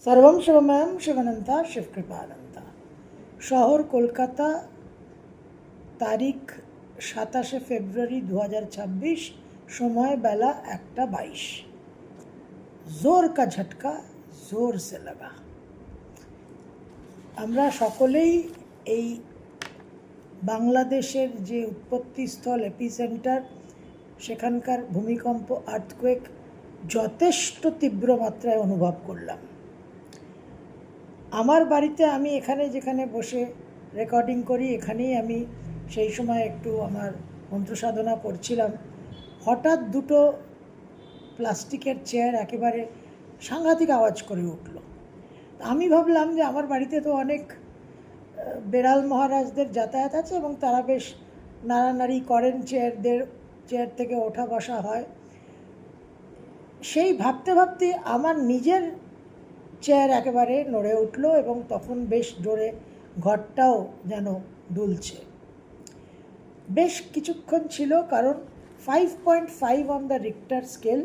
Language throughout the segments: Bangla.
सर्वं शिवमयं शिवनंता शिवकृपानंता। শহর কলকাতা, তারিখ 27 ফেব্রুয়ারি 2026, সময় বেলা 1:22। জোর কা ঝটকা জোর সে লাগা। আমরা সকলেই এই বাংলাদেশের যে উৎপত্তিস্থল এপিসেন্টার, সেখানকার ভূমিকম্প আর্থকোয়েক যথেষ্ট তীব্র মাত্রায় অনুভব করলাম। আমার বাড়িতে আমি এখানে যেখানে বসে রেকর্ডিং করি, এখানেই আমি সেই সময় একটু আমার মন্ত্রসাধনা করছিলাম। হঠাৎ দুটো প্লাস্টিকের চেয়ার একেবারে সাংঘাতিক আওয়াজ করে উঠল। আমি ভাবলাম যে আমার বাড়িতে তো অনেক বেড়াল মহারাজদের যাতায়াত আছে এবং তারা বেশ নাড়ানাড়ি করেন, চেয়ার থেকে ওঠা বসা হয়। সেই ভাবতে ভাবতে আমার নিজের চেয়ার একেবারে নড়ে উঠল এবং তখন বেশ জোরে ঘরটাও যেন দুলছে। বেশ কিছুক্ষণ ছিল, কারণ 5.5 অন দ্য রিক্টার স্কেল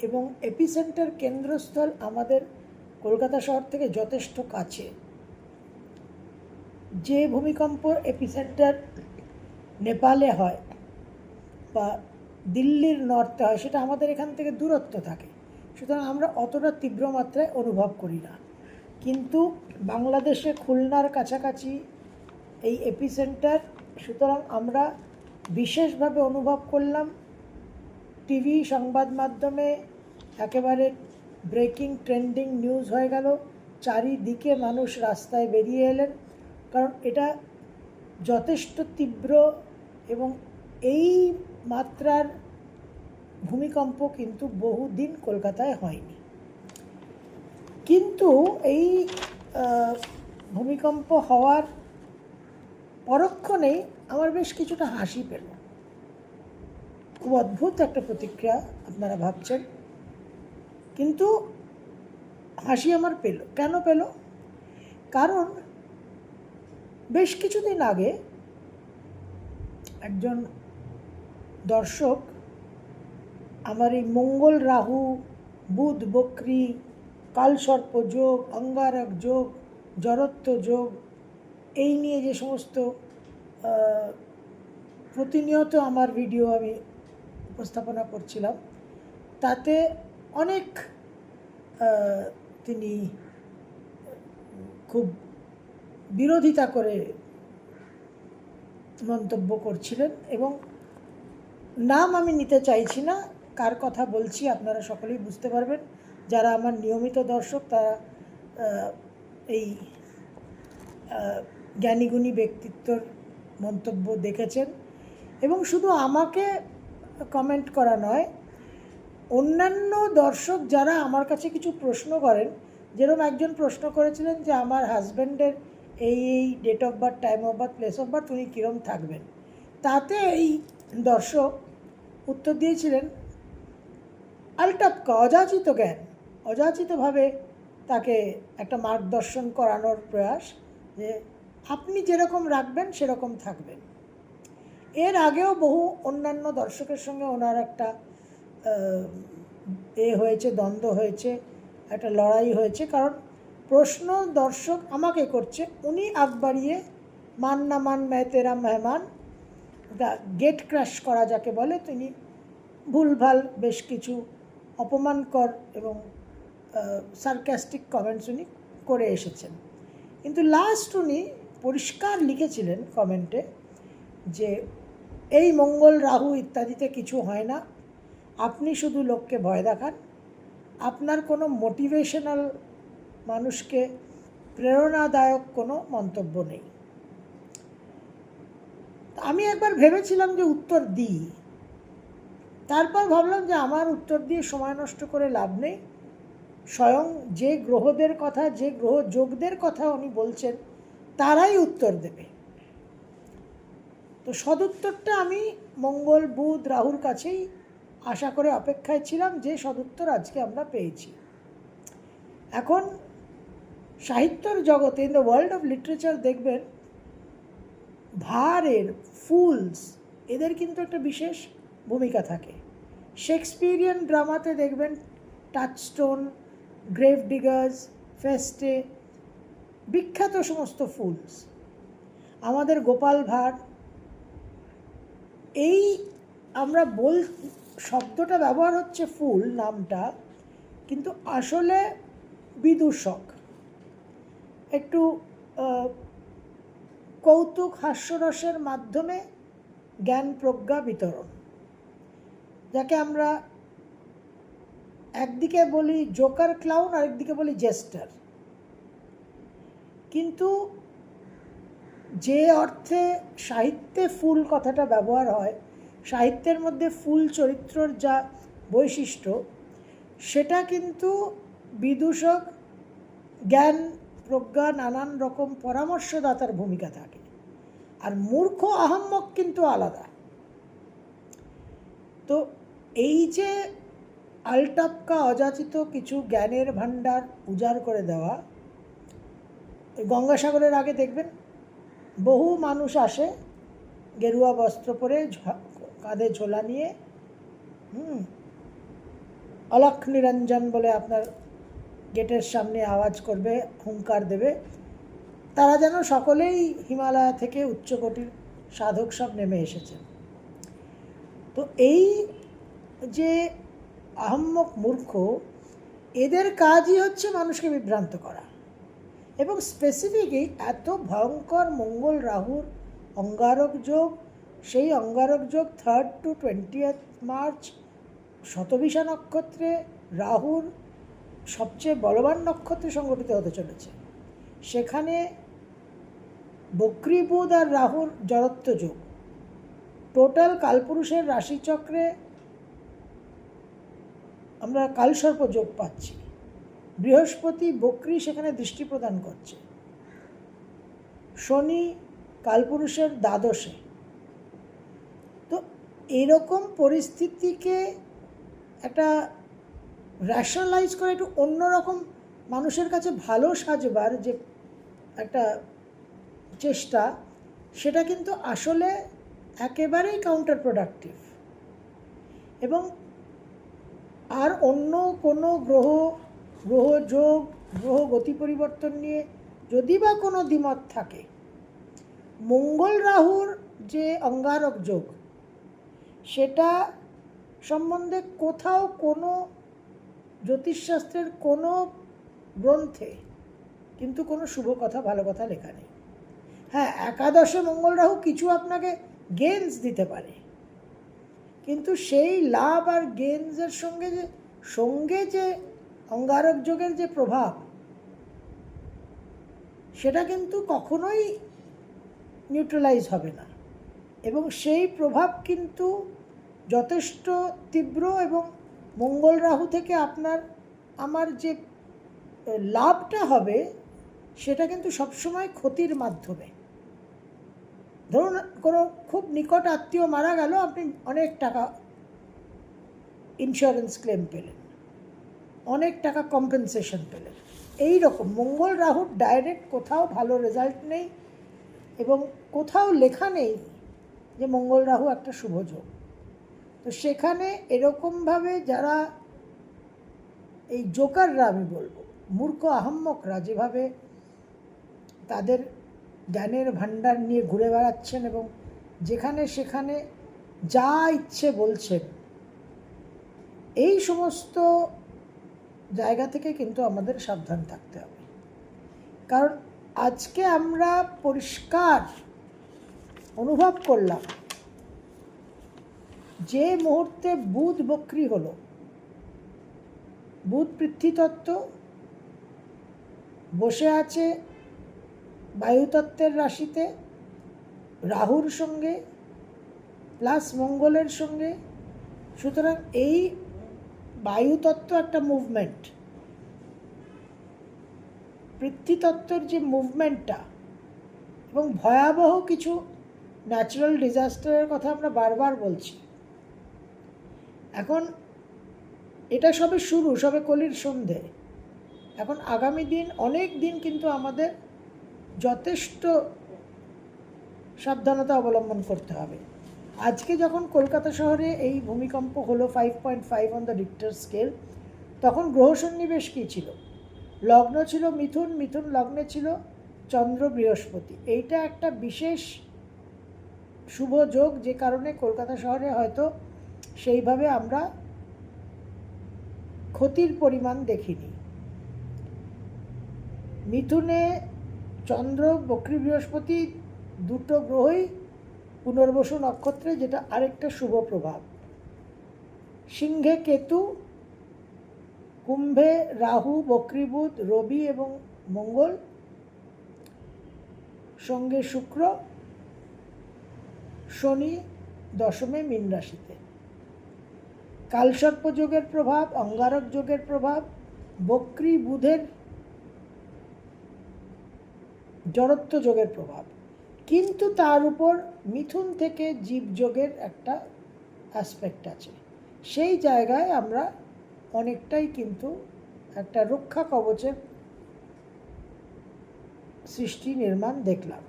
এবং এপিসেন্টার কেন্দ্রস্থল আমাদের কলকাতা শহর থেকে যথেষ্ট কাছে। যে ভূমিকম্প এপিসেন্টার নেপালে হয় বা দিল্লির নর্থে হয়, সেটা আমাদের এখান থেকে দূরত্ব থাকে, সুতরাং আমরা অতটা তীব্র মাত্রায় অনুভব করি না। কিন্তু বাংলাদেশে খুলনার কাছাকাছি এই এপিসেন্টার, সুতরাং আমরা বিশেষভাবে অনুভব করলাম। টিভি সংবাদ মাধ্যমে একেবারে ব্রেকিং ট্রেন্ডিং নিউজ হয়ে গেল, চারিদিকে মানুষ রাস্তায় বেরিয়ে এলেন, কারণ এটা যথেষ্ট তীব্র এবং এই মাত্রার ভূমিকম্প কিন্তু বহুদিন কলকাতায় হয়নি। কিন্তু এই ভূমিকম্প হওয়ার পরক্ষণেই আমার বেশ কিছুটা হাসি পেল। খুব অদ্ভুত একটা প্রতিক্রিয়া, আপনারা ভাবছেন, কিন্তু হাসি আমার পেল। কেন পেল? কারণ বেশ কিছুদিন আগে একজন দর্শক আমার এই মঙ্গল রাহু, বুধ বক্রী, কালসর্প যোগ, অঙ্গারক যোগ, জড়ত্ব যোগ, এই নিয়ে যে সমস্ত প্রতিনিয়ত আমার ভিডিও আমি উপস্থাপনা করছিলাম, তাতে অনেক তিনি খুব বিরোধিতা করে মন্তব্য করছিলেন এবং নাম আমি নিতে চাইছি না, কার কথা বলছি আপনারা সকলেই বুঝতে পারবেন। যারা আমার নিয়মিত দর্শক তারা এই জ্ঞানীগুণী ব্যক্তিত্বর মন্তব্য দেখেছেন। এবং শুধু আমাকে কমেন্ট করা নয়, অন্যান্য দর্শক যারা আমার কাছে কিছু প্রশ্ন করেন, যেরকম একজন প্রশ্ন করেছিলেন যে আমার হাজব্যান্ডের এই date of birth, time of birth, place of birth, উনি কীরকম থাকবেন, তাতে এই দর্শক উত্তর দিয়েছিলেন আলটাপকা, অযাচিত জ্ঞান, অযাচিতভাবে তাকে একটা মার্গদর্শন করানোর প্রয়াস, যে আপনি যেরকম রাখবেন সেরকম থাকবেন। এর আগেও বহু অন্যান্য দর্শকের সঙ্গে ওনার একটা হয়েছে, দ্বন্দ্ব হয়েছে, একটা লড়াই হয়েছে, কারণ প্রশ্ন দর্শক আমাকে করছে, উনি আগ বাড়িয়ে মান না মান মে তেরা মেহমান, গেট ক্র্যাশ করা যাকে বলে, তিনি ভুলভাল বেশ কিছু অপমানকর এবং সার্কাস্টিক কমেন্টস উনি করে এসেছেন। কিন্তু লাস্ট উনি পরিষ্কার লিখেছিলেন কমেন্টে যে এই মঙ্গল রাহু ইত্যাদিতে কিছু হয় না, আপনি শুধু লোককে ভয় দেখান, আপনার কোনো মোটিভেশনাল, মানুষকে প্রেরণাদায়ক কোনো মন্তব্য নেই। আমি একবার ভেবেছিলাম যে উত্তর দিই, তারপর ভাবলাম যে আমার উত্তর দিয়ে সময় নষ্ট করে লাভ নেই। স্বয়ং যে গ্রহদের কথা, যে গ্রহ যোগদের কথা উনি বলছেন, তারাই উত্তর দেবে। তো সদুত্তরটা আমি মঙ্গল, বুধ, রাহুর কাছেই আশা করে অপেক্ষায় ছিলাম, যে সদুত্তর আজকে আমরা পেয়েছি। এখন সাহিত্যর জগতে, in the world of literature, দেখবেন ভারের, ফুলস, এদের কিন্তু একটা বিশেষ ভূমিকা থাকে। শেক্সপিয়ারিয়ান ড্রামাতে দেখবেন টাচস্টোন, গ্রেভ ডিগার্স, ফেস্টে বিখ্যাত সমস্ত ফুলস, আমাদের গোপাল ভাঁড়, এই আমরা শব্দটা ব্যবহার হচ্ছে ফুল নামটা, কিন্তু আসলে বিদূষক, একটু কৌতুক হাস্যরসের মাধ্যমে জ্ঞান প্রজ্ঞা বিতরণ, যাকে আমরা একদিকে বলি জোকার ক্লাউন, আরেকদিকে বলি জেস্টার। কিন্তু যে অর্থে সাহিত্যে ফুল কথাটা ব্যবহার হয়, সাহিত্যের মধ্যে ফুল চরিত্রর যা বৈশিষ্ট্য, সেটা কিন্তু বিদূষক, জ্ঞান প্রজ্ঞা, নানান রকম পরামর্শদাতার ভূমিকা থাকে। আর মূর্খ আহাম্মক কিন্তু আলাদা। তো এই যে আলটপকা অযাচিত কিছু জ্ঞানের ভাণ্ডার উজাড় করে দেওয়া, গঙ্গাসাগরের আগে দেখবেন বহু মানুষ আসে গেরুয়া বস্ত্র পরে, কাঁধে ঝোলা নিয়ে, অলখ নিরঞ্জন বলে আপনার গেটের সামনে আওয়াজ করবে, হুঙ্কার দেবে। তারা যেন সকলেই হিমালয় থেকে উচ্চকোটির সাধক সব নেমে এসেছেন। তো এই যে আহাম্মক মূর্খ, এদের কাজই হচ্ছে মানুষকে বিভ্রান্ত করা। এবং স্পেসিফিকই এত ভয়ঙ্কর মঙ্গল রাহুর অঙ্গারক যোগ, সেই অঙ্গারক যোগ 3rd to 20th মার্চ শতবিশা নক্ষত্রে রাহুর সবচেয়ে বলবান নক্ষত্রে সংগঠিত হতে চলেছে। সেখানে বক্রী বুধ আর রাহুর জড়ত্ব যোগ, টোটাল কালপুরুষের রাশিচক্রে আমরা কালসর্প যোগ পাচ্ছি। বৃহস্পতি বক্রী সেখানে দৃষ্টি প্রদান করছে, শনি কালপুরুষের দ্বাদশে। তো এরকম পরিস্থিতিকে একটা র্যাশনালাইজ করে একটু অন্যরকম মানুষের কাছে ভালো সাজবার যে একটা চেষ্টা, সেটা কিন্তু আসলে একেবারেই কাউন্টার প্রোডাক্টিভ। এবং আর অন্য কোনো গ্রহযোগ, গ্রহ গতি পরিবর্তন নিয়ে যদি বা কোনো দ্বিমত থাকে, মঙ্গল রাহুর যে অঙ্গারক যোগ, সেটা সম্বন্ধে কোথাও কোনো জ্যোতিষশাস্ত্রের কোনো গ্রন্থে কিন্তু কোনো শুভ কথা, ভালো কথা লেখা নেই। হ্যাঁ, একাদশে মঙ্গল রাহু কিছু আপনাকে গেইনস দিতে পারে, কিন্তু সেই লাভ আর গেইনসের সঙ্গে যে অঙ্গারক যোগের যে প্রভাব, সেটা কিন্তু কখনোই নিউট্রালাইজ হবে না। এবং সেই প্রভাব কিন্তু যথেষ্ট তীব্র, এবং মঙ্গল রাহু থেকে আমার যে লাভটা হবে, সেটা কিন্তু সবসময় ক্ষতির মাধ্যমে। ধরুন কোনো খুব নিকট আত্মীয় মারা গেল, আপনি অনেক টাকা ইন্স্যুরেন্স ক্লেম পেলেন, অনেক টাকা কম্পেনসেশন পেলেন। এই রকম মঙ্গল রাহুর ডাইরেক্ট কোথাও ভালো রেজাল্ট নেই, এবং কোথাও লেখা নেই যে মঙ্গল রাহু একটা শুভ যোগ। তো সেখানে এরকমভাবে যারা এই জোকাররা, আমি বলবো মূর্খ আহাম্মকরা, যেভাবে তাদের জ্ঞানের ভাণ্ডার নিয়ে ঘুরে বেড়াচ্ছেন এবং যেখানে সেখানে যা ইচ্ছে বলছেন, এই সমস্ত জায়গা থেকে কিন্তু আমাদের সাবধান থাকতে হবে। কারণ আজকে আমরা পরিষ্কার অনুভব করলাম, যে মুহূর্তে বুধ বক্রী হলো, বুধ পৃথ্বীতত্ত্ব বসে আছে বায়ুতত্ত্বের রাশিতে রাহুর সঙ্গে প্লাস মঙ্গলের সঙ্গে। সুতরাং এই বায়ুতত্ত্ব একটা মুভমেন্ট, পৃথ্বীতত্ত্বের যে মুভমেন্টটা, এবং ভয়াবহ কিছু ন্যাচারাল ডিজাস্টারের কথা আমরা বারবার বলছি। এখন এটা সবে শুরু, সবে কলির সন্ধে। এখন আগামী দিন, অনেক দিন কিন্তু আমাদের যথেষ্ট সাবধানতা অবলম্বন করতে হবে। আজকে যখন কলকাতা শহরে এই ভূমিকম্প হলো 5.5 অন দ্য রিক্টার স্কেল, তখন গ্রহ সন্নিবেশ কী ছিল? লগ্ন ছিল মিথুন, মিথুন লগ্নে ছিল চন্দ্র বৃহস্পতি। এইটা একটা বিশেষ শুভ যোগ, যে কারণে কলকাতা শহরে হয়তো সেইভাবে আমরা ক্ষতির পরিমাণ দেখিনি। মিথুনে চন্দ্র, বক্রী বৃহস্পতি দুটো গ্রহই পুনর্বসু নক্ষত্রে, যেটা আরেকটা শুভ প্রভাব। সিংহে কেতু, কুম্ভে রাহু, বক্রী বুধ, রবি এবং মঙ্গল, সঙ্গে শুক্র, শনি দশমে মীন রাশিতে। কালসর্প যোগের প্রভাব, অঙ্গারক যোগের প্রভাব, বক্রী বুধের জড়ত্ব যোগের প্রভাব, কিন্তু তার উপর মিথুন থেকে জীব যোগের একটা অ্যাসপেক্ট আছে। সেই জায়গায় আমরা অনেকটাই কিন্তু একটা রক্ষা কবচের সৃষ্টি নির্মাণ দেখলাম।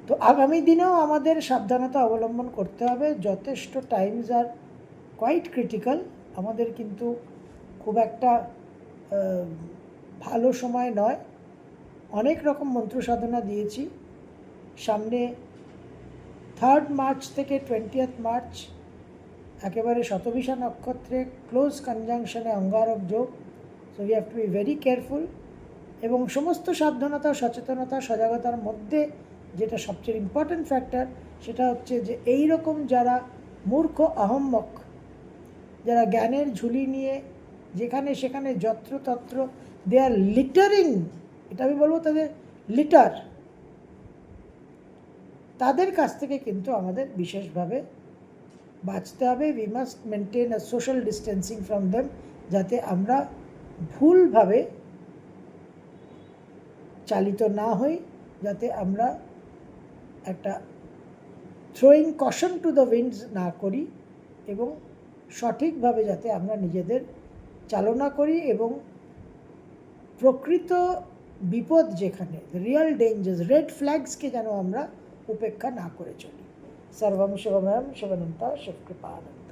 তো আগামী দিনেও আমাদের সাবধানতা অবলম্বন করতে হবে। যথেষ্ট টাইমস আর কোয়াইট ক্রিটিক্যাল। আমাদের কিন্তু খুব একটা ভালো সময় নয়। অনেক রকম মন্ত্র সাধনা দিয়েছি। সামনে 3 মার্চ থেকে 20 মার্চ একেবারে শতভিষা নক্ষত্রে ক্লোজ কনজাংশনে অঙ্গারক যোগ। So we have to be very careful. এবং সমস্ত সাবধানতা, সচেতনতা, সজাগতার মধ্যে যেটা সবচেয়ে ইম্পর্ট্যান্ট ফ্যাক্টর, সেটা হচ্ছে যে এই রকম যারা মূর্খ অহম্মক, যারা জ্ঞানের ঝুলি নিয়ে যেখানে সেখানে যত্রতত্র দে আর লিটারিং, এটা আমি বলবো তাদের লিটার, তাদের কাছ থেকে কিন্তু আমাদের বিশেষভাবে বাঁচতে হবে। We must maintain a social distancing from them, যাতে আমরা ভুলভাবে চালিত না হই, যাতে আমরা একটা throwing caution to the winds না করি, এবং সঠিকভাবে যাতে আমরা নিজেদের চালনা করি, এবং প্রকৃত বিপদ যেখানে, রিয়েল ডেঞ্জার্স, রেড ফ্ল্যাগসকে যেন আমরা উপেক্ষা না করে চলি। সর্বম শিবময়ম শিবানন্তা শিবকৃপানন্দ।